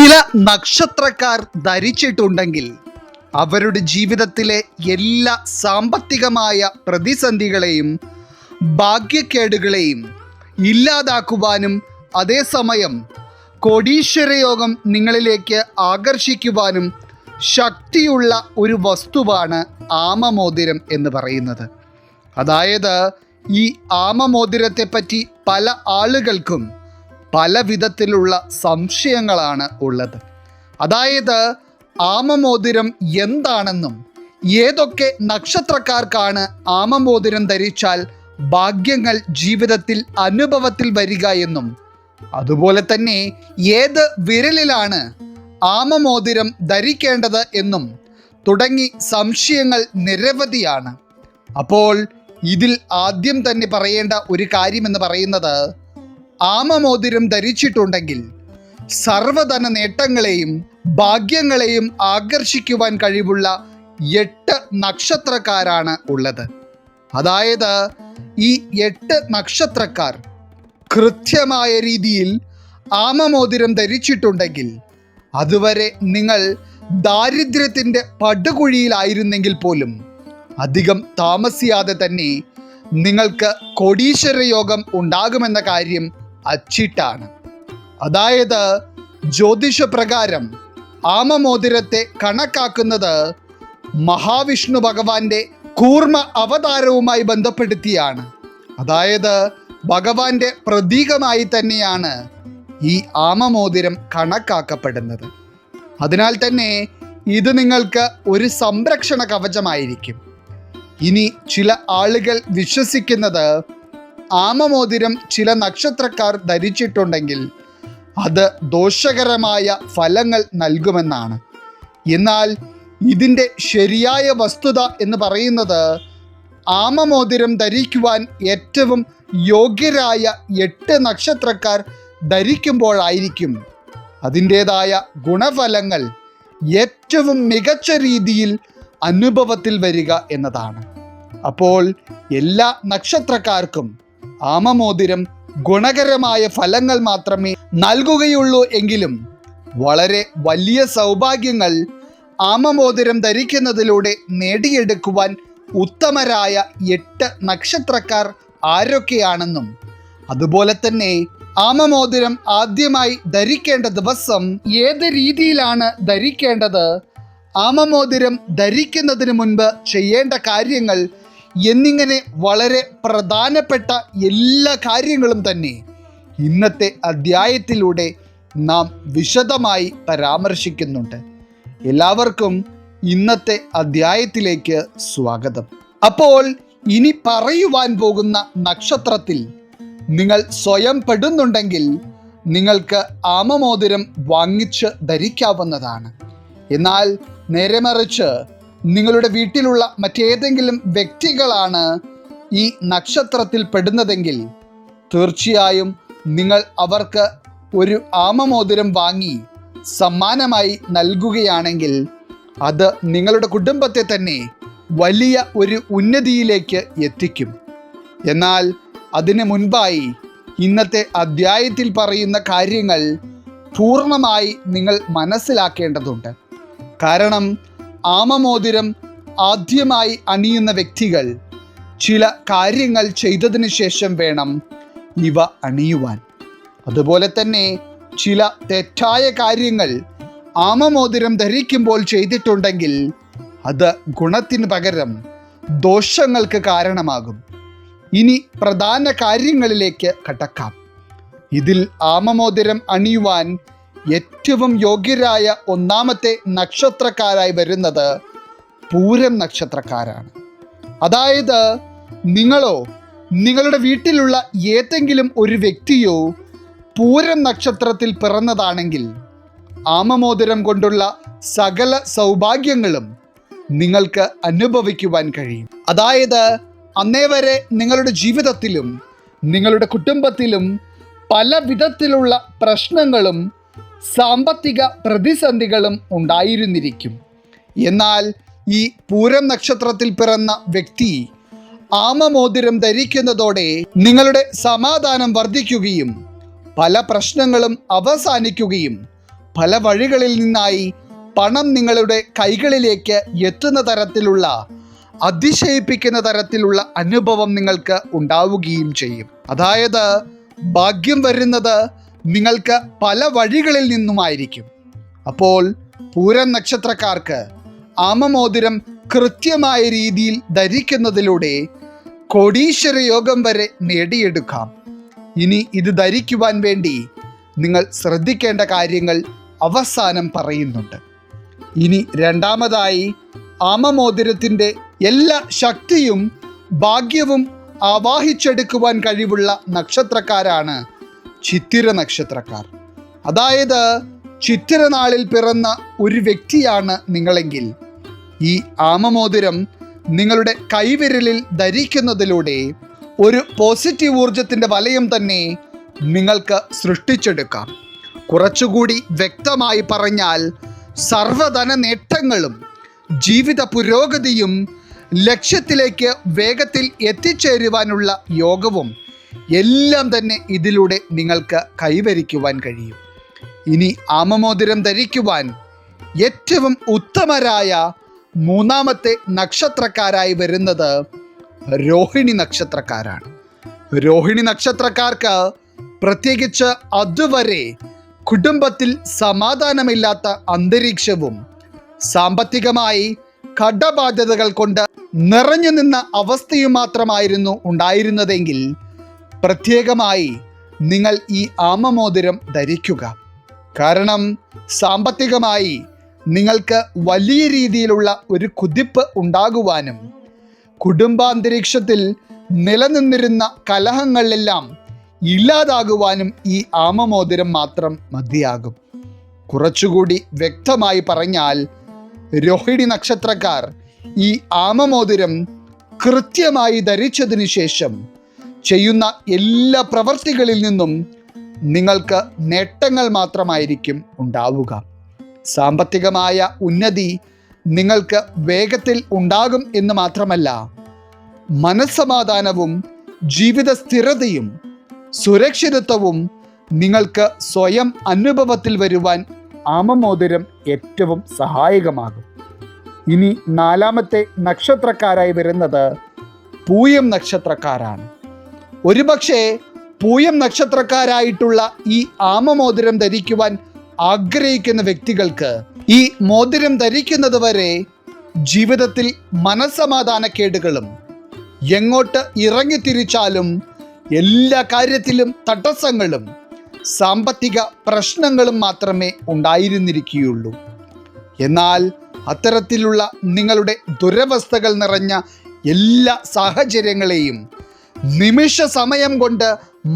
ചില നക്ഷത്രക്കാർ ധരിച്ചിട്ടുണ്ടെങ്കിൽ അവരുടെ ജീവിതത്തിലെ എല്ലാ സാമ്പത്തികമായ പ്രതിസന്ധികളെയും ഭാഗ്യക്കേടുകളെയും ഇല്ലാതാക്കുവാനും അതേസമയം കോടീശ്വരയോഗം നിങ്ങളിലേക്ക് ആകർഷിക്കുവാനും ശക്തിയുള്ള ഒരു വസ്തുവാണ് ആമമോതിരം എന്ന് പറയുന്നത്. അതായത് ഈ ആമമോതിരത്തെപ്പറ്റി പല ആളുകൾക്കും പല വിധത്തിലുള്ള സംശയങ്ങളാണ് ഉള്ളത്. അതായത് ആമമോതിരം എന്താണെന്നും ഏതൊക്കെ നക്ഷത്രക്കാർക്കാണ് ആമമോതിരം ധരിച്ചാൽ ഭാഗ്യങ്ങൾ ജീവിതത്തിൽ അനുഭവത്തിൽ വരിക എന്നും അതുപോലെ തന്നെ ഏത് വിരലിലാണ് ആമമോതിരം ധരിക്കേണ്ടത് എന്നും തുടങ്ങി സംശയങ്ങൾ നിരവധിയാണ്. അപ്പോൾ ഇതിൽ ആദ്യം തന്നെ പറയേണ്ട ഒരു കാര്യമെന്ന് പറയുന്നത്, ആമമോതിരം ധരിച്ചിട്ടുണ്ടെങ്കിൽ സർവധന നേട്ടങ്ങളെയും ഭാഗ്യങ്ങളെയും ആകർഷിക്കുവാൻ കഴിവുള്ള 8 നക്ഷത്രക്കാരാണ് ഉള്ളത്. അതായത് ഈ 8 നക്ഷത്രക്കാർ കൃത്യമായ രീതിയിൽ ആമമോതിരം ധരിച്ചിട്ടുണ്ടെങ്കിൽ അതുവരെ നിങ്ങൾ ദാരിദ്ര്യത്തിൻ്റെ പടുകുഴിയിലായിരുന്നെങ്കിൽ പോലും അധികം താമസിയാതെ തന്നെ നിങ്ങൾക്ക് കോടീശ്വരയോഗം ഉണ്ടാകുമെന്ന കാര്യം അച്ചിട്ടാണ്. അതായത് ജ്യോതിഷപ്രകാരം ആമമോതിരത്തെ കണക്കാക്കുന്നത് മഹാവിഷ്ണു ഭഗവാന്റെ കൂർമ്മ അവതാരവുമായി ബന്ധപ്പെടുത്തിയാണ്. അതായത് ഭഗവാന്റെ പ്രതീകമായി തന്നെയാണ് ഈ ആമമോതിരം കണക്കാക്കപ്പെടുന്നത്. അതിനാൽ തന്നെ ഇത് നിങ്ങൾക്ക് ഒരു സംരക്ഷണ കവചമായിരിക്കും. ഇനി ചില ആളുകൾ വിശ്വസിക്കുന്നത് ആമമോതിരം ചില നക്ഷത്രക്കാർ ധരിച്ചിട്ടുണ്ടെങ്കിൽ അത് ദോഷകരമായ ഫലങ്ങൾ നൽകുമെന്നാണ്. എന്നാൽ ഇതിൻ്റെ ശരിയായ വസ്തുത എന്ന് പറയുന്നത്, ആമമോതിരം ധരിക്കുവാൻ ഏറ്റവും യോഗ്യരായ 8 നക്ഷത്രക്കാർ ധരിക്കുമ്പോഴായിരിക്കും അതിൻ്റേതായ ഗുണഫലങ്ങൾ ഏറ്റവും മികച്ച രീതിയിൽ അനുഭവത്തിൽ വരിക എന്നതാണ്. അപ്പോൾ എല്ലാ നക്ഷത്രക്കാർക്കും ആമമോതിരം ഗുണകരമായ ഫലങ്ങൾ മാത്രമേ നൽകുകയുള്ളൂ എങ്കിലും വളരെ വലിയ സൗഭാഗ്യങ്ങൾ ആമമോതിരം ധരിക്കുന്നതിലൂടെ നേടിയെടുക്കുവാൻ ഉത്തമരായ 8 നക്ഷത്രക്കാർ ആരൊക്കെയാണെന്നും അതുപോലെ തന്നെ ആമമോതിരം ആദ്യമായി ധരിക്കേണ്ട ദിവസം ഏത് രീതിയിലാണ് ധരിക്കേണ്ടത്, ആമമോതിരം ധരിക്കുന്നതിന് മുൻപ് ചെയ്യേണ്ട കാര്യങ്ങൾ എന്നിങ്ങനെ വളരെ പ്രധാനപ്പെട്ട എല്ലാ കാര്യങ്ങളും തന്നെ ഇന്നത്തെ അധ്യായത്തിലൂടെ നാം വിശദമായി പരാമർശിക്കുന്നുണ്ട്. എല്ലാവർക്കും ഇന്നത്തെ അധ്യായത്തിലേക്ക് സ്വാഗതം. അപ്പോൾ ഇനി പറയുവാൻ പോകുന്ന നക്ഷത്രത്തിൽ നിങ്ങൾ സ്വയം പെടുന്നുണ്ടെങ്കിൽ നിങ്ങൾക്ക് ആമമോതിരം വാങ്ങിച്ച് ധരിക്കാവുന്നതാണ്. എന്നാൽ നേരെ മറിച്ച് നിങ്ങളുടെ വീട്ടിലുള്ള മറ്റേതെങ്കിലും വ്യക്തികളാണ് ഈ നക്ഷത്രത്തിൽ പെടുന്നതെങ്കിൽ തീർച്ചയായും നിങ്ങൾ അവർക്ക് ഒരു ആമമോതിരം വാങ്ങി സമ്മാനമായി നൽകുകയാണെങ്കിൽ അത് നിങ്ങളുടെ കുടുംബത്തെ തന്നെ വലിയ ഒരു ഉന്നതിയിലേക്ക് എത്തിക്കും. എന്നാൽ അതിന് മുൻപായി ഇന്നത്തെ അധ്യായത്തിൽ പറയുന്ന കാര്യങ്ങൾ പൂർണ്ണമായി നിങ്ങൾ മനസ്സിലാക്കേണ്ടതുണ്ട്. കാരണം ആമമോതിരം ആദ്യമായി അണിയുന്ന വ്യക്തികൾ ചില കാര്യങ്ങൾ ചെയ്തതിന് ശേഷം വേണം ഇവ അണിയുവാൻ. അതുപോലെ തന്നെ ചില തെറ്റായ കാര്യങ്ങൾ ആമമോതിരം ധരിക്കുമ്പോൾ ചെയ്തിട്ടുണ്ടെങ്കിൽ അത് ഗുണത്തിന് പകരം ദോഷങ്ങൾക്ക് കാരണമാകും. ഇനി പ്രധാന കാര്യങ്ങളിലേക്ക് കടക്കാം. ഇതിൽ ആമമോതിരം അണിയുവാൻ ഏറ്റവും യോഗ്യരായ ഒന്നാമത്തെ നക്ഷത്രക്കാരായി വരുന്നത് പൂരം നക്ഷത്രക്കാരാണ്. അതായത് നിങ്ങളോ നിങ്ങളുടെ വീട്ടിലുള്ള ഏതെങ്കിലും ഒരു വ്യക്തിയോ പൂരം നക്ഷത്രത്തിൽ പിറന്നതാണെങ്കിൽ ആമമോതിരം കൊണ്ടുള്ള സകല സൗഭാഗ്യങ്ങളും നിങ്ങൾക്ക് അനുഭവിക്കുവാൻ കഴിയും. അതായത് അന്നേ വരെ നിങ്ങളുടെ ജീവിതത്തിലും നിങ്ങളുടെ കുടുംബത്തിലും പല വിധത്തിലുള്ള പ്രശ്നങ്ങളും സാമ്പത്തിക പ്രതിസന്ധികളും ഉണ്ടായിരുന്നിരിക്കും. എന്നാൽ ഈ പൂരം നക്ഷത്രത്തിൽ പിറന്ന വ്യക്തി ആമമോതിരം ധരിക്കുന്നതോടെ നിങ്ങളുടെ സമാധാനം വർദ്ധിക്കുകയും പല പ്രശ്നങ്ങളും അവസാനിക്കുകയും പല വഴികളിൽ നിന്നായി പണം നിങ്ങളുടെ കൈകളിലേക്ക് എത്തുന്ന തരത്തിലുള്ള, അതിശയിപ്പിക്കുന്ന തരത്തിലുള്ള അനുഭവം നിങ്ങൾക്ക് ഉണ്ടാവുകയും ചെയ്യും. അതായത് ഭാഗ്യം വരുന്നത് നിങ്ങൾക്ക് പല വഴികളിൽ നിന്നുമായിരിക്കും. അപ്പോൾ പൂരം നക്ഷത്രക്കാർക്ക് ആമമോതിരം കൃത്യമായ രീതിയിൽ ധരിക്കുന്നതിലൂടെ കോടീശ്വര യോഗം വരെ നേടിയെടുക്കാം. ഇനി ഇത് ധരിക്കുവാൻ വേണ്ടി നിങ്ങൾ ശ്രദ്ധിക്കേണ്ട കാര്യങ്ങൾ അവസാനം പറയുന്നുണ്ട്. ഇനി രണ്ടാമതായി, ആമമോതിരത്തിൻ്റെ എല്ലാ ശക്തിയും ഭാഗ്യവും ആവാഹിച്ചെടുക്കുവാൻ കഴിവുള്ള നക്ഷത്രക്കാരാണ് ചിത്തിര നക്ഷത്രക്കാർ. അതായത് ചിത്തിര നാളിൽ പിറന്ന ഒരു വ്യക്തിയാണ് നിങ്ങളെങ്കിൽ ഈ ആമമോതിരം നിങ്ങളുടെ കൈവിരലിൽ ധരിക്കുന്നതിലൂടെ ഒരു പോസിറ്റീവ് ഊർജത്തിൻ്റെ വലയം തന്നെ നിങ്ങൾക്ക് സൃഷ്ടിച്ചെടുക്കാം. കുറച്ചുകൂടി വ്യക്തമായി പറഞ്ഞാൽ സർവ്വധന നേട്ടങ്ങളും ജീവിത പുരോഗതിയും ലക്ഷ്യത്തിലേക്ക് വേഗത്തിൽ എത്തിച്ചേരുവാനുള്ള യോഗവും എല്ലാം തന്നെ ഇതിലൂടെ നിങ്ങൾക്ക് കൈവരിക്കുവാൻ കഴിയും. ഇനി ആമമോതിരം ധരിക്കുവാൻ ഏറ്റവും ഉത്തമരായ മൂന്നാമത്തെ നക്ഷത്രക്കാരായി വരുന്നത് രോഹിണി നക്ഷത്രക്കാരാണ്. രോഹിണി നക്ഷത്രക്കാർക്ക് പ്രത്യേകിച്ച് അതുവരെ കുടുംബത്തിൽ സമാധാനമില്ലാത്ത അന്തരീക്ഷവും സാമ്പത്തികമായി കടബാധ്യതകൾ കൊണ്ട് നിറഞ്ഞു നിന്ന അവസ്ഥയും മാത്രമായിരുന്നു ഉണ്ടായിരുന്നതെങ്കിൽ പ്രത്യേകമായി നിങ്ങൾ ഈ ആമമോതിരം ധരിക്കുക. കാരണം സാമ്പത്തികമായി നിങ്ങൾക്ക് വലിയ രീതിയിലുള്ള ഒരു കുതിപ്പ് ഉണ്ടാകുവാനും കുടുംബാന്തരീക്ഷത്തിൽ നിലനിന്നിരുന്ന കലഹങ്ങളെല്ലാം ഇല്ലാതാകുവാനും ഈ ആമമോതിരം മാത്രം മതിയാകും. കുറച്ചുകൂടി വ്യക്തമായി പറഞ്ഞാൽ രോഹിണി നക്ഷത്രക്കാർ ഈ ആമമോതിരം കൃത്യമായി ധരിച്ചതിന് ശേഷം ചെയ്യുന്ന എല്ലാ പ്രവൃത്തികളിൽ നിന്നും നിങ്ങൾക്ക് നേട്ടങ്ങൾ മാത്രമായിരിക്കും ഉണ്ടാവുക. സാമ്പത്തികമായ ഉന്നതി നിങ്ങൾക്ക് വേഗത്തിൽ ഉണ്ടാകും എന്ന് മാത്രമല്ല, മനസ്സമാധാനവും ജീവിത സ്ഥിരതയും സുരക്ഷിതത്വവും നിങ്ങൾക്ക് സ്വയം അനുഭവത്തിൽ വരുവാൻ ആമമോതിരം ഏറ്റവും സഹായകമാകും. ഇനി നാലാമത്തെ നക്ഷത്രക്കാരായി വരുന്നത് പൂയം നക്ഷത്രക്കാരാണ്. ഒരുപക്ഷെ പൂയം നക്ഷത്രക്കാരായിട്ടുള്ള ഈ ആമമോതിരം ധരിക്കുവാൻ ആഗ്രഹിക്കുന്ന വ്യക്തികൾക്ക് ഈ മോതിരം ധരിക്കുന്നത് വരെ ജീവിതത്തിൽ മനസ്സമാധാനക്കേടുകളും എങ്ങോട്ട് ഇറങ്ങിത്തിരിച്ചാലും എല്ലാ കാര്യത്തിലും തടസ്സങ്ങളും സാമ്പത്തിക പ്രശ്നങ്ങളും മാത്രമേ ഉണ്ടായിരുന്നിരിക്കുകയുള്ളൂ. എന്നാൽ അത്തരത്തിലുള്ള നിങ്ങളുടെ ദുരവസ്ഥകൾ നിറഞ്ഞ എല്ലാ സാഹചര്യങ്ങളെയും നിമിഷ സമയം കൊണ്ട്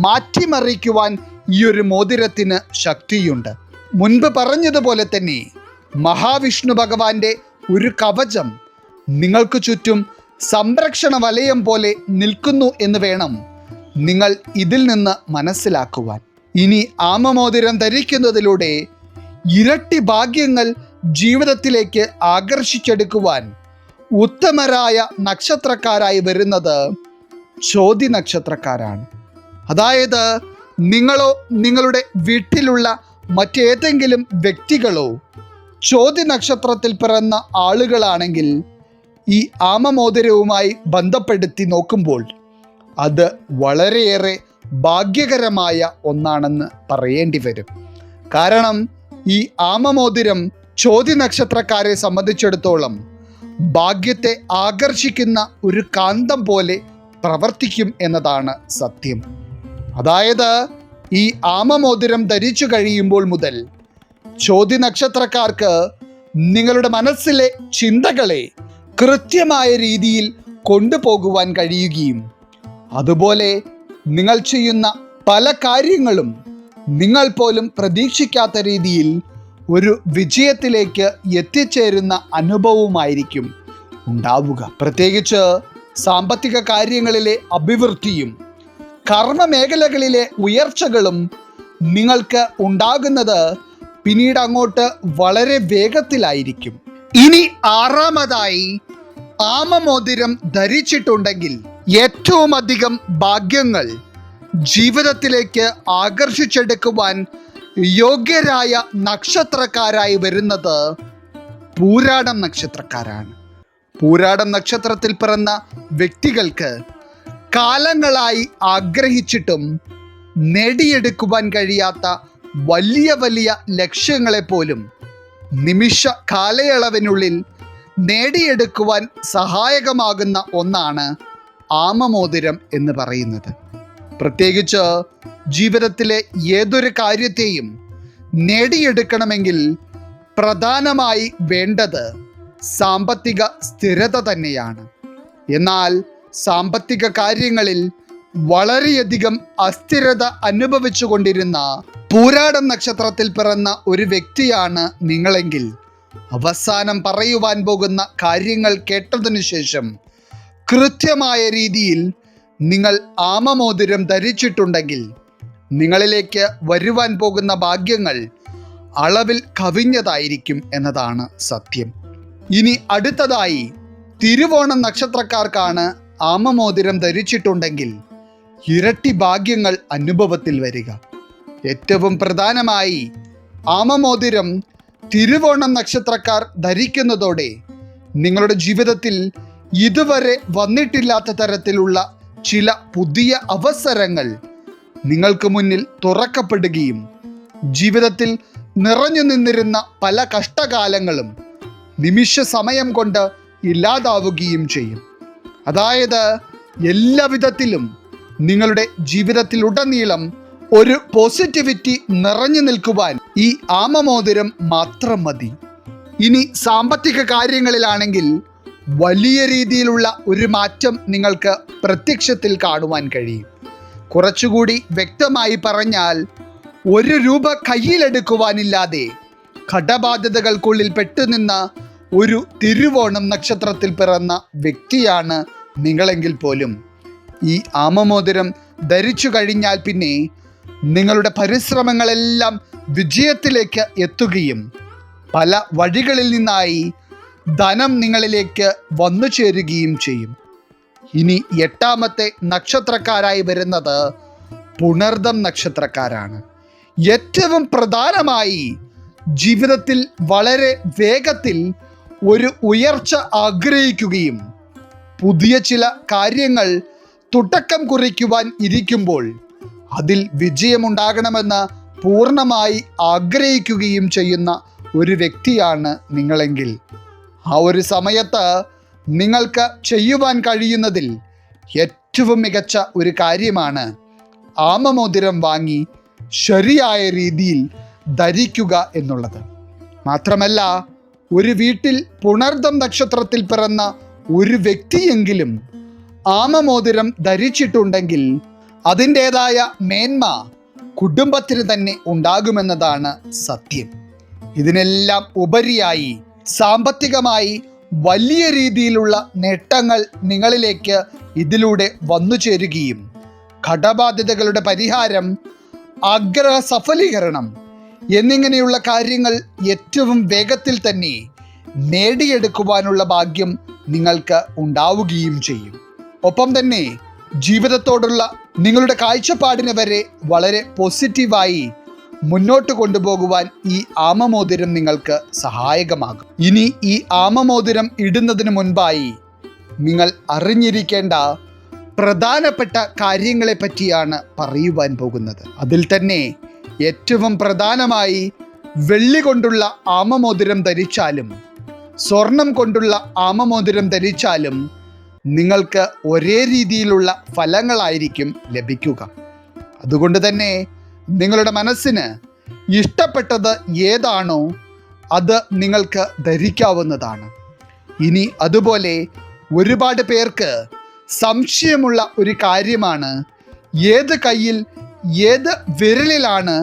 മാറ്റിമറിക്കുവാൻ ഈ ഒരു മോതിരത്തിന് ശക്തിയുണ്ട്. മുൻപ് പറഞ്ഞതുപോലെ തന്നെ മഹാവിഷ്ണു ഭഗവാന്റെ ഒരു കവചം നിങ്ങൾക്ക് ചുറ്റും സംരക്ഷണ വലയം പോലെ നിൽക്കുന്നു എന്ന് വേണം നിങ്ങൾ ഇതിൽ നിന്ന് മനസ്സിലാക്കുവാൻ. ഇനി ആമമോതിരം ധരിക്കുന്നതിലൂടെ ഇരട്ടി ഭാഗ്യങ്ങൾ ജീവിതത്തിലേക്ക് ആകർഷിച്ചെടുക്കുവാൻ ഉത്തമരായ നക്ഷത്രക്കാരായി വരുന്നത് ചോതി നക്ഷത്രക്കാരാണ്. അതായത് നിങ്ങളോ നിങ്ങളുടെ വീട്ടിലുള്ള മറ്റേതെങ്കിലും വ്യക്തികളോ ചോതി നക്ഷത്രത്തിൽ പിറന്ന ആളുകളാണെങ്കിൽ ഈ ആമമോതിരവുമായി ബന്ധപ്പെടുത്തി നോക്കുമ്പോൾ അത് വളരെയേറെ ഭാഗ്യകരമായ ഒന്നാണെന്ന് പറയേണ്ടി വരും. കാരണം ഈ ആമമോതിരം ചോതി നക്ഷത്രക്കാരെ സംബന്ധിച്ചിടത്തോളം ഭാഗ്യത്തെ ആകർഷിക്കുന്ന ഒരു കാന്തം പോലെ പ്രവർത്തിക്കും എന്നതാണ് സത്യം. അതായത് ഈ ആമമോതിരം ധരിച്ചു കഴിയുമ്പോൾ മുതൽ ചോതി നക്ഷത്രക്കാർക്ക് നിങ്ങളുടെ മനസ്സിലെ ചിന്തകളെ കൃത്യമായ രീതിയിൽ കൊണ്ടുപോകുവാൻ കഴിയുകയും അതുപോലെ നിങ്ങൾ ചെയ്യുന്ന പല കാര്യങ്ങളും നിങ്ങൾ പോലും പ്രതീക്ഷിക്കാത്ത രീതിയിൽ ഒരു വിജയത്തിലേക്ക് എത്തിച്ചേരുന്ന അനുഭവമായിരിക്കും ഉണ്ടാവുക. പ്രത്യേകിച്ച് സാമ്പത്തിക കാര്യങ്ങളിലെ അഭിവൃദ്ധിയും കർമ്മ മേഖലകളിലെ ഉയർച്ചകളും നിങ്ങൾക്ക് ഉണ്ടാകുന്നത് പിന്നീട് അങ്ങോട്ട് വളരെ വേഗത്തിലായിരിക്കും. ഇനി ആറാമതായി, ആമമോതിരം ധരിച്ചിട്ടുണ്ടെങ്കിൽ ഏറ്റവും അധികം ഭാഗ്യങ്ങൾ ജീവിതത്തിലേക്ക് ആകർഷിച്ചെടുക്കുവാൻ യോഗ്യരായ നക്ഷത്രക്കാരായി വരുന്നത് പൂരാടം നക്ഷത്രക്കാരാണ്. പൂരാടം നക്ഷത്രത്തിൽ പിറന്ന വ്യക്തികൾക്ക് കാലങ്ങളായി ആഗ്രഹിച്ചിട്ടും നേടിയെടുക്കുവാൻ കഴിയാത്ത വലിയ വലിയ ലക്ഷ്യങ്ങളെപ്പോലും നിമിഷ കാലയളവിനുള്ളിൽ നേടിയെടുക്കുവാൻ സഹായകമാകുന്ന ഒന്നാണ് ആമമോതിരം എന്ന് പറയുന്നത്. പ്രത്യേകിച്ച് ജീവിതത്തിലെ ഏതൊരു കാര്യത്തെയും നേടിയെടുക്കണമെങ്കിൽ പ്രധാനമായി വേണ്ടത് സാമ്പത്തിക സ്ഥിരത തന്നെയാണ്. എന്നാൽ സാമ്പത്തിക കാര്യങ്ങളിൽ വളരെയധികം അസ്ഥിരത അനുഭവിച്ചു കൊണ്ടിരുന്ന പൂരാടം നക്ഷത്രത്തിൽ പിറന്ന ഒരു വ്യക്തിയാണ് നിങ്ങളെങ്കിൽ, അവസാനം പറയുവാൻ പോകുന്ന കാര്യങ്ങൾ കേട്ടതിനു ശേഷം കൃത്യമായ രീതിയിൽ നിങ്ങൾ ആമമോതിരം ധരിച്ചിട്ടുണ്ടെങ്കിൽ നിങ്ങളിലേക്ക് വരുവാൻ പോകുന്ന ഭാഗ്യങ്ങൾ അളവിൽ കവിഞ്ഞതായിരിക്കും എന്നതാണ് സത്യം. ഇനി അടുത്തതായി തിരുവോണം നക്ഷത്രക്കാർക്കാണ് ആമമോതിരം ധരിച്ചിട്ടുണ്ടെങ്കിൽ ഇരട്ടി ഭാഗ്യങ്ങൾ അനുഭവത്തിൽ വരിക. ഏറ്റവും പ്രധാനമായി ആമമോതിരം തിരുവോണം നക്ഷത്രക്കാർ ധരിക്കുന്നതോടെ നിങ്ങളുടെ ജീവിതത്തിൽ ഇതുവരെ വന്നിട്ടില്ലാത്ത തരത്തിലുള്ള ചില പുതിയ അവസരങ്ങൾ നിങ്ങൾക്ക് മുന്നിൽ തുറക്കപ്പെടുകയും ജീവിതത്തിൽ നിറഞ്ഞു നിന്നിരുന്ന പല കഷ്ടകാലങ്ങളും നിമിഷ സമയം കൊണ്ട് ഇല്ലാതാവുകയും ചെയ്യും. അതായത് എല്ലാ വിധത്തിലും നിങ്ങളുടെ ജീവിതത്തിലുടനീളം ഒരു പോസിറ്റിവിറ്റി നിറഞ്ഞു നിൽക്കുവാൻ ഈ ആമമോതിരം മാത്രം മതി. ഇനി സാമ്പത്തിക കാര്യങ്ങളിലാണെങ്കിൽ വലിയ രീതിയിലുള്ള ഒരു മാറ്റം നിങ്ങൾക്ക് പ്രത്യക്ഷത്തിൽ കാണുവാൻ കഴിയും. കുറച്ചുകൂടി വ്യക്തമായി പറഞ്ഞാൽ, 1 രൂപ കയ്യിലെടുക്കുവാനില്ലാതെ കടബാധ്യതകൾക്കുള്ളിൽ പെട്ടുനിന്ന ഒരു തിരുവോണം നക്ഷത്രത്തിൽ പിറന്ന വ്യക്തിയാണ് നിങ്ങളെങ്കിൽ പോലും ഈ ആമമോതിരം ധരിച്ചു കഴിഞ്ഞാൽ പിന്നെ നിങ്ങളുടെ പരിശ്രമങ്ങളെല്ലാം വിജയത്തിലേക്ക് എത്തുകയും പല വഴികളിൽ നിന്നായി ധനം നിങ്ങളിലേക്ക് വന്നു ചേരുകയും ചെയ്യും. ഇനി 8ാമത്തെ നക്ഷത്രക്കാരായി വരുന്നത് പുണർദം നക്ഷത്രക്കാരാണ്. ഏറ്റവും പ്രധാനമായി ജീവിതത്തിൽ വളരെ വേഗത്തിൽ ഒരു ഉയർച്ച ആഗ്രഹിക്കുകയും പുതിയ ചില കാര്യങ്ങൾ തുടക്കം കുറിക്കുവാൻ ഇരിക്കുമ്പോൾ അതിൽ വിജയമുണ്ടാകണമെന്ന് പൂർണ്ണമായി ആഗ്രഹിക്കുകയും ചെയ്യുന്ന ഒരു വ്യക്തിയാണ് നിങ്ങളെങ്കിൽ, ആ ഒരു സമയത്ത് നിങ്ങൾക്ക് ചെയ്യുവാൻ കഴിയുന്നതിൽ ഏറ്റവും മികച്ച ഒരു കാര്യമാണ് ആമമോതിരം വാങ്ങി ശരിയായ രീതിയിൽ ധരിക്കുക എന്നുള്ളത്. മാത്രമല്ല, ഒരു വീട്ടിൽ പുണർദം നക്ഷത്രത്തിൽ പിറന്ന ഒരു വ്യക്തിയെങ്കിലും ആമമോതിരം ധരിച്ചിട്ടുണ്ടെങ്കിൽ അതിൻ്റേതായ മേന്മ കുടുംബത്തിന് തന്നെ ഉണ്ടാകുമെന്നതാണ് സത്യം. ഇതിനെല്ലാം ഉപരിയായി സാമ്പത്തികമായി വലിയ രീതിയിലുള്ള നേട്ടങ്ങൾ നിങ്ങളിലേക്ക് ഇതിലൂടെ വന്നു ചേരുകയും കടബാധ്യതകളുടെ പരിഹാരം, ആഗ്രഹ സഫലീകരണം എന്നിങ്ങനെയുള്ള കാര്യങ്ങൾ ഏറ്റവും വേഗത്തിൽ തന്നെ നേടിയെടുക്കുവാനുള്ള ഭാഗ്യം നിങ്ങൾക്ക് ഉണ്ടാവുകയും ചെയ്യും. ഒപ്പം തന്നെ ജീവിതത്തോടുള്ള നിങ്ങളുടെ കാഴ്ചപ്പാടിനെ വരെ വളരെ പോസിറ്റീവായി മുന്നോട്ട് കൊണ്ടുപോകുവാൻ ഈ ആമമോതിരം നിങ്ങൾക്ക് സഹായകമാകും. ഇനി ഈ ആമമോതിരം ഇടുന്നതിന് മുൻപായി നിങ്ങൾ അറിഞ്ഞിരിക്കേണ്ട പ്രധാനപ്പെട്ട കാര്യങ്ങളെ പറ്റിയാണ് പറയുവാൻ പോകുന്നത്. അതിൽ തന്നെ ഏറ്റവും പ്രധാനമായി വെള്ളി കൊണ്ടുള്ള ആമമോതിരം ധരിച്ചാലും സ്വർണം കൊണ്ടുള്ള ആമമോതിരം ധരിച്ചാലും നിങ്ങൾക്ക് ഒരേ രീതിയിലുള്ള ഫലങ്ങളായിരിക്കും ലഭിക്കുക. അതുകൊണ്ട് തന്നെ നിങ്ങളുടെ മനസ്സിന് ഇഷ്ടപ്പെട്ടത് ഏതാണോ അത് നിങ്ങൾക്ക് ധരിക്കാവുന്നതാണ്. ഇനി അതുപോലെ ഒരുപാട് പേർക്ക് സംശയമുള്ള ഒരു കാര്യമാണ് ഏത് കയ്യിൽ ഏത് വിരലിലാണ്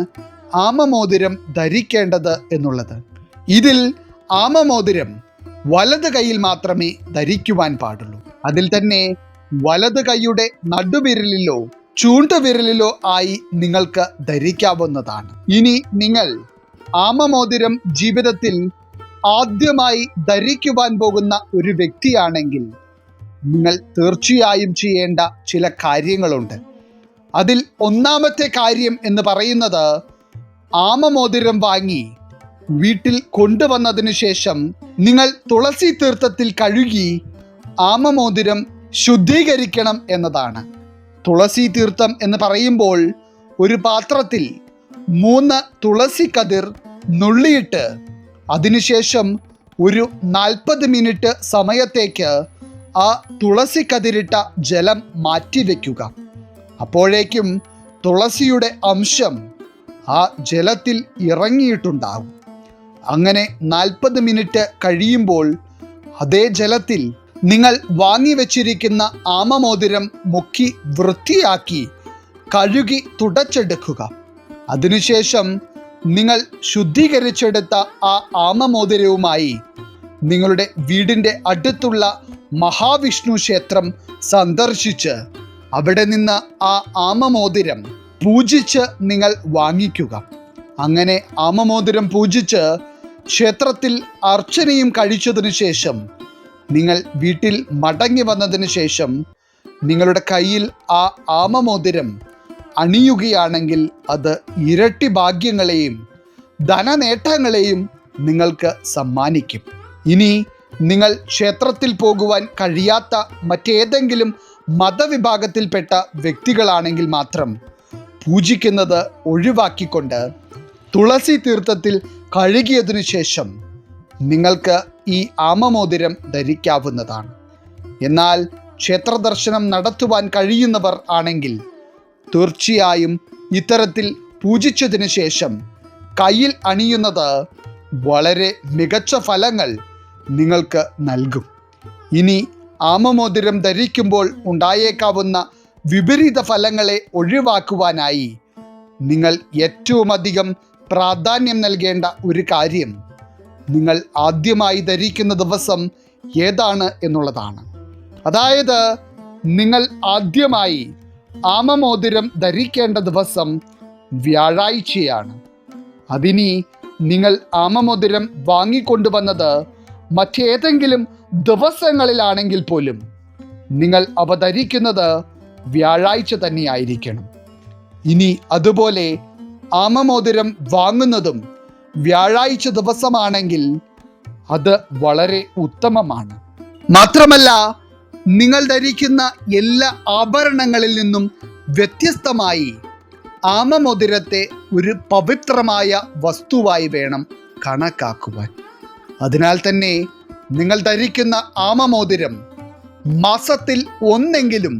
ആമമോതിരം ധരിക്കേണ്ടത് എന്നുള്ളത്. ഇതിൽ ആമമോതിരം വലത് കൈയിൽ മാത്രമേ ധരിക്കുവാൻ പാടുള്ളൂ. അതിൽ തന്നെ വലത് കൈയുടെ നടുവിരലിലോ ചൂണ്ടുവിരലിലോ ആയി നിങ്ങൾക്ക് ധരിക്കാവുന്നതാണ്. ഇനി നിങ്ങൾ ആമമോതിരം ജീവിതത്തിൽ ആദ്യമായി ധരിക്കുവാൻ പോകുന്ന ഒരു വ്യക്തിയാണെങ്കിൽ നിങ്ങൾ തീർച്ചയായും ചെയ്യേണ്ട ചില കാര്യങ്ങളുണ്ട്. അതിൽ ഒന്നാമത്തെ കാര്യം എന്ന് പറയുന്നത് ആമമോതിരം വാങ്ങി വീട്ടിൽ കൊണ്ടുവന്നതിന് ശേഷം നിങ്ങൾ തുളസി തീർത്ഥത്തിൽ കഴുകി ആമമോതിരം ശുദ്ധീകരിക്കണം എന്നതാണ്. തുളസി തീർത്ഥം എന്ന് പറയുമ്പോൾ ഒരു പാത്രത്തിൽ 3 തുളസി കതിർ നുള്ളിയിട്ട് അതിനുശേഷം ഒരു 40 മിനിറ്റ് സമയത്തേക്ക് ആ തുളസി കതിരിട്ട ജലം മാറ്റിവെക്കുക. അപ്പോഴേക്കും തുളസിയുടെ അംശം ആ ജലത്തിൽ ഇറങ്ങിയിട്ടുണ്ടാകും. അങ്ങനെ 40 മിനിറ്റ് കഴിയുമ്പോൾ അതേ ജലത്തിൽ നിങ്ങൾ വാങ്ങിവെച്ചിരിക്കുന്ന ആമമോതിരം മുക്കി വൃത്തിയാക്കി കഴുകി തുടച്ചെടുക്കുക. അതിനുശേഷം നിങ്ങൾ ശുദ്ധീകരിച്ചെടുത്ത ആ ആമമോതിരവുമായി നിങ്ങളുടെ വീടിൻ്റെ അടുത്തുള്ള മഹാവിഷ്ണു ക്ഷേത്രം സന്ദർശിച്ച് അവിടെ നിന്ന് ആ ആമമോതിരം പൂജിച്ച് നിങ്ങൾ വാങ്ങിക്കുക. അങ്ങനെ ആമമോതിരം പൂജിച്ച് ക്ഷേത്രത്തിൽ അർച്ചനയും കഴിച്ചതിനു ശേഷം നിങ്ങൾ വീട്ടിൽ മടങ്ങി വന്നതിന് ശേഷം നിങ്ങളുടെ കയ്യിൽ ആ ആമമോതിരം അണിയുകയാണെങ്കിൽ അത് ഇരട്ടി ഭാഗ്യങ്ങളെയും ധനനേട്ടങ്ങളെയും നിങ്ങൾക്ക് സമ്മാനിക്കും. ഇനി നിങ്ങൾ ക്ഷേത്രത്തിൽ പോകുവാൻ കഴിയാത്ത മറ്റേതെങ്കിലും മതവിഭാഗത്തിൽപ്പെട്ട വ്യക്തികളാണെങ്കിൽ മാത്രം പൂജിക്കുന്നത് ഒഴിവാക്കിക്കൊണ്ട് തുളസി തീർത്ഥത്തിൽ കഴുകിയതിനു ശേഷം നിങ്ങൾക്ക് ഈ ആമമോതിരം ധരിക്കാവുന്നതാണ്. എന്നാൽ ക്ഷേത്ര ദർശനം നടത്തുവാൻ കഴിയുന്നവർ ആണെങ്കിൽ തീർച്ചയായും ഇത്തരത്തിൽ പൂജിച്ചതിന് ശേഷം കയ്യിൽ അണിയുന്നത് വളരെ മികച്ച ഫലങ്ങൾ നിങ്ങൾക്ക് നൽകും. ഇനി ആമമോതിരം ധരിക്കുമ്പോൾ ഉണ്ടായേക്കാവുന്ന വിപരീത ഫലങ്ങളെ ഒഴിവാക്കുവാനായി നിങ്ങൾ ഏറ്റവും അധികം പ്രാധാന്യം നൽകേണ്ട ഒരു കാര്യം നിങ്ങൾ ആദ്യമായി ധരിക്കുന്ന ദിവസം ഏതാണ് എന്നുള്ളതാണ്. അതായത് നിങ്ങൾ ആദ്യമായി ആമമോതിരം ധരിക്കേണ്ട ദിവസം വ്യാഴാഴ്ചയാണ്. അതിനി നിങ്ങൾ ആമമോതിരം വാങ്ങിക്കൊണ്ടുവന്നത് മറ്റേതെങ്കിലും ദിവസങ്ങളിലാണെങ്കിൽ പോലും നിങ്ങൾ അവ ധരിക്കുന്നത് വ്യാഴാഴ്ച തന്നെയായിരിക്കണം. ഇനി അതുപോലെ ആമമോതിരം വാങ്ങുന്നതും വ്യാഴാഴ്ച ദിവസമാണെങ്കിൽ അത് വളരെ ഉത്തമമാണ്. മാത്രമല്ല നിങ്ങൾ ധരിക്കുന്ന എല്ലാ ആഭരണങ്ങളിൽ നിന്നും വ്യത്യസ്തമായി ആമമോതിരത്തെ ഒരു പവിത്രമായ വസ്തുവായി വേണം കണക്കാക്കുവാൻ. അതിനാൽ തന്നെ നിങ്ങൾ ധരിക്കുന്ന ആമമോതിരം മാസത്തിൽ ഒന്നെങ്കിലും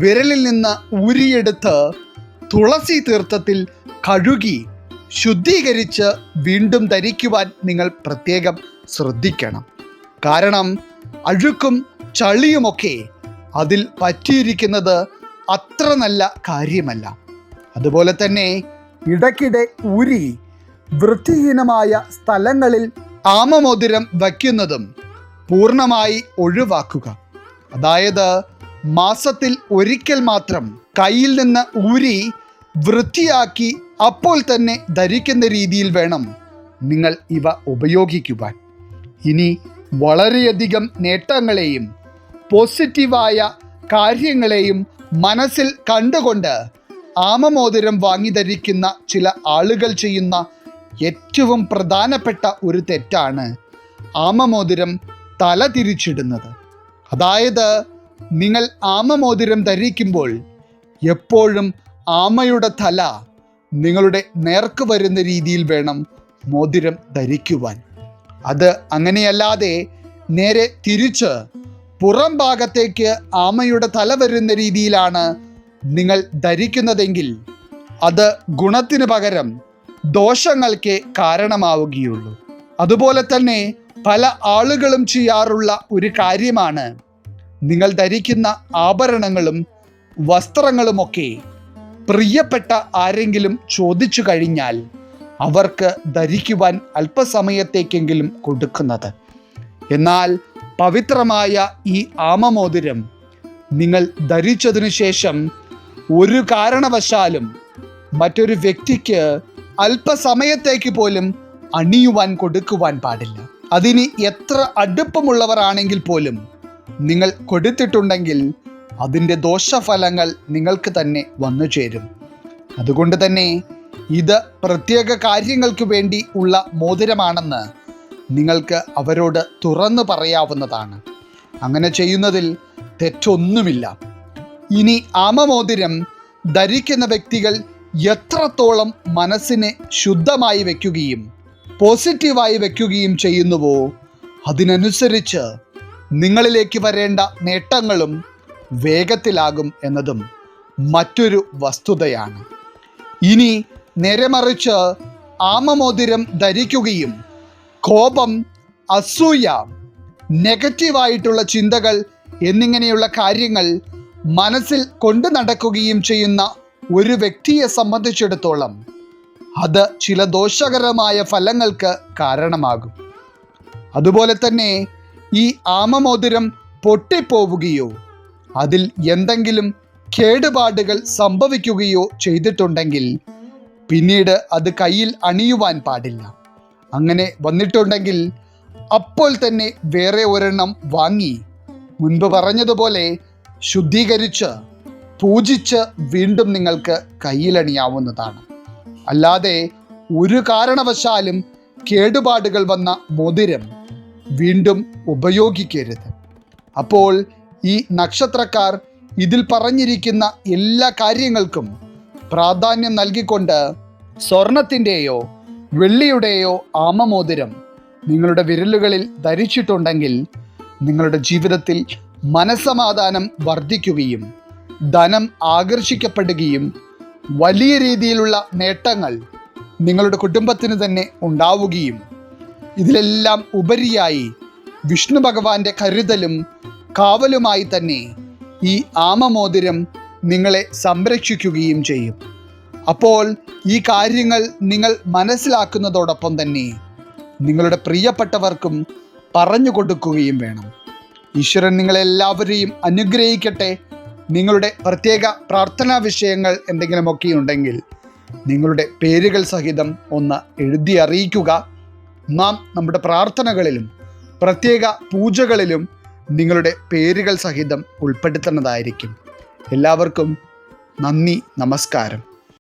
വിരലിൽ നിന്ന് ഊരിയെടുത്ത് തുളസി തീർത്ഥത്തിൽ കഴുകി ശുദ്ധീകരിച്ച് വീണ്ടും ധരിക്കുവാൻ നിങ്ങൾ പ്രത്യേകം ശ്രദ്ധിക്കണം. കാരണം അഴുക്കും ചളിയുമൊക്കെ അതിൽ പറ്റിയിരിക്കുന്നത് അത്ര നല്ല കാര്യമല്ല. അതുപോലെ തന്നെ ഇടയ്ക്കിടെ ഊരി വൃത്തിഹീനമായ സ്ഥലങ്ങളിൽ ആമമോതിരം വയ്ക്കുന്നതും പൂർണ്ണമായി ഒഴിവാക്കുക. അതായത് മാസത്തിൽ ഒരിക്കൽ മാത്രം കയ്യിൽ നിന്ന് ഊരി വൃത്തിയാക്കി അപ്പോൾ തന്നെ ധരിക്കുന്ന രീതിയിൽ വേണം നിങ്ങൾ ഇവ ഉപയോഗിക്കുവാൻ. ഇനി വളരെയധികം നേട്ടങ്ങളെയും പോസിറ്റീവായ കാര്യങ്ങളെയും മനസ്സിൽ കണ്ടുകൊണ്ട് ആമമോതിരം വാങ്ങി ധരിക്കുന്ന ചില ആളുകൾ ചെയ്യുന്ന ഏറ്റവും പ്രധാനപ്പെട്ട ഒരു തെറ്റാണ് ആമമോതിരം തല തിരിച്ചിടുന്നത്. അതായത് നിങ്ങൾ ആമമോതിരം ധരിക്കുമ്പോൾ എപ്പോഴും ആമയുടെ തല നിങ്ങളുടെ നേർക്ക് വരുന്ന രീതിയിൽ വേണം മോതിരം ധരിക്കുവാൻ. അത് അങ്ങനെയല്ലാതെ നേരെ തിരിച്ച് പുറം ഭാഗത്തേക്ക് ആമയുടെ തല വരുന്ന രീതിയിലാണ് നിങ്ങൾ ധരിക്കുന്നതെങ്കിൽ അത് ഗുണത്തിന് പകരം ദോഷങ്ങൾക്ക് കാരണമാവുകയുള്ളൂ. അതുപോലെ തന്നെ പല ആളുകളും ചെയ്യാറുള്ള ഒരു കാര്യമാണ് നിങ്ങൾ ധരിക്കുന്ന ആഭരണങ്ങളും വസ്ത്രങ്ങളുമൊക്കെ പ്രിയപ്പെട്ട ആരെങ്കിലും ചോദിച്ചു കഴിഞ്ഞാൽ അവർക്ക് ധരിക്കുവാൻ അല്പസമയത്തേക്കെങ്കിലും കൊടുക്കുന്നത്. എന്നാൽ പവിത്രമായ ഈ ആമമോതിരം നിങ്ങൾ ധരിച്ചതിനു ശേഷം ഒരു കാരണവശാലും മറ്റൊരു വ്യക്തിക്ക് അല്പസമയത്തേക്ക് പോലും അണിയുവാൻ കൊടുക്കുവാൻ പാടില്ല. അതിന് എത്ര അടുപ്പമുള്ളവർ ആണെങ്കിൽ പോലും നിങ്ങൾ കൊടുത്തിട്ടുണ്ടെങ്കിൽ അതിൻ്റെ ദോഷഫലങ്ങൾ നിങ്ങൾക്ക് തന്നെ വന്നു ചേരും. അതുകൊണ്ട് തന്നെ ഇത് പ്രത്യേക കാര്യങ്ങൾക്ക് വേണ്ടി ഉള്ള മോതിരമാണെന്ന് നിങ്ങൾക്ക് അവരോട് തുറന്നു പറയാവുന്നതാണ്. അങ്ങനെ ചെയ്യുന്നതിൽ തെറ്റൊന്നുമില്ല. ഇനി ആമമോതിരം ധരിക്കുന്ന വ്യക്തികൾ എത്രത്തോളം മനസ്സിനെ ശുദ്ധമായി വയ്ക്കുകയും പോസിറ്റീവായി വയ്ക്കുകയും ചെയ്യുന്നുവോ അതിനനുസരിച്ച് നിങ്ങളിലേക്ക് വരേണ്ട നേട്ടങ്ങളും വേഗത്തിലാകും എന്നതും മറ്റൊരു വസ്തുതയാണ്. ഇനി നേരെ മറിച്ച് ആമമോതിരം ധരിക്കുകയും കോപം, അസൂയ, നെഗറ്റീവായിട്ടുള്ള ചിന്തകൾ എന്നിങ്ങനെയുള്ള കാര്യങ്ങൾ മനസ്സിൽ കൊണ്ടു നടക്കുകയും ചെയ്യുന്ന ഒരു വ്യക്തിയെ സംബന്ധിച്ചിടത്തോളം അത് ചില ദോഷകരമായ ഫലങ്ങൾക്ക് കാരണമാകും. അതുപോലെ തന്നെ ഈ ആമമോതിരം പൊട്ടിപ്പോവുകയോ അതിൽ എന്തെങ്കിലും കേടുപാടുകൾ സംഭവിക്കുകയോ ചെയ്തിട്ടുണ്ടെങ്കിൽ പിന്നീട് അത് കയ്യിൽ അണിയുവാൻ പാടില്ല. അങ്ങനെ വന്നിട്ടുണ്ടെങ്കിൽ അപ്പോൾ തന്നെ വേറെ ഒരെണ്ണം വാങ്ങി മുൻപ് പറഞ്ഞതുപോലെ ശുദ്ധീകരിച്ച് പൂജിച്ച് വീണ്ടും നിങ്ങൾക്ക് കയ്യിലണിയാവുന്നതാണ്. അല്ലാതെ ഒരു കാരണവശാലും കേടുപാടുകൾ വന്ന മോതിരം വീണ്ടും ഉപയോഗിക്കരുത്. അപ്പോൾ ഈ നക്ഷത്രക്കാർ ഇതിൽ പറഞ്ഞിരിക്കുന്ന എല്ലാ കാര്യങ്ങൾക്കും പ്രാധാന്യം നൽകിക്കൊണ്ട് സ്വർണത്തിൻ്റെയോ വെള്ളിയുടെയോ ആമമോതിരം നിങ്ങളുടെ വിരലുകളിൽ ധരിച്ചിട്ടുണ്ടെങ്കിൽ നിങ്ങളുടെ ജീവിതത്തിൽ മനസ്സമാധാനം വർദ്ധിക്കുകയും ധനം ആകർഷിക്കപ്പെടുകയും വലിയ രീതിയിലുള്ള നേട്ടങ്ങൾ നിങ്ങളുടെ കുടുംബത്തിന് തന്നെ ഉണ്ടാവുകയും ഇതിലെല്ലാം ഉപരിയായി വിഷ്ണു ഭഗവാന്റെ കരുതലും കാവലുമായി തന്നെ ഈ ആമമോതിരം നിങ്ങളെ സംരക്ഷിക്കുകയും ചെയ്യും. അപ്പോൾ ഈ കാര്യങ്ങൾ നിങ്ങൾ മനസ്സിലാക്കുന്നതോടൊപ്പം തന്നെ നിങ്ങളുടെ പ്രിയപ്പെട്ടവർക്കും പറഞ്ഞു കൊടുക്കുകയും വേണം. ഈശ്വരൻ നിങ്ങളെല്ലാവരെയും അനുഗ്രഹിക്കട്ടെ. നിങ്ങളുടെ പ്രത്യേക പ്രാർത്ഥനാ വിഷയങ്ങൾ എന്തെങ്കിലുമൊക്കെ ഉണ്ടെങ്കിൽ നിങ്ങളുടെ പേരുകൾ സഹിതം ഒന്ന് എഴുതി അറിയിക്കുക. നാം നമ്മുടെ പ്രാർത്ഥനകളിലും പ്രത്യേക പൂജകളിലും നിങ്ങളുടെ പേരുകൾ സഹിതം ഉൾപ്പെടുത്തുന്നതായിരിക്കും. എല്ലാവർക്കും നന്ദി, നമസ്കാരം.